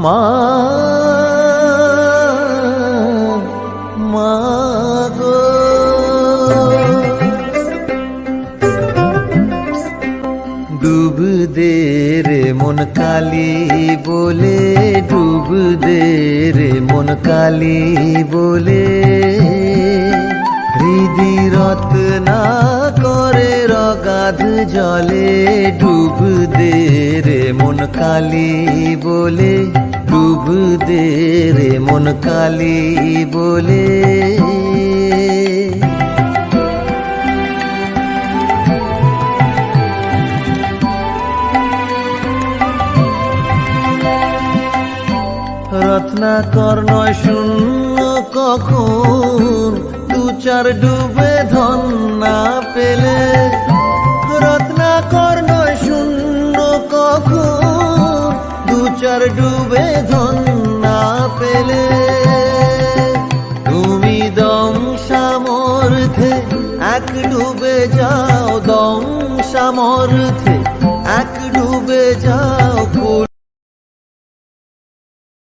মা মা গো ডুব দে রে মন কালি বলে, ডুব দে রে মন কালি বলে, হৃদি রত্না করে রগাধ জলে, ডুব দে রে মন কালি বলে, ডুব দে রে মন কালি বলে। রত্নাকর নয় শূন্য কখন, দু চার ডুবে ধন না পেলে, রত্নাকর নয় শূন্য কখন, দু চার ডুবে ধন না পেলে। তুমি দম সামর্থ্যে এক ডুবে যাও, দম সামর্থ্যে এক ডুবে যাও।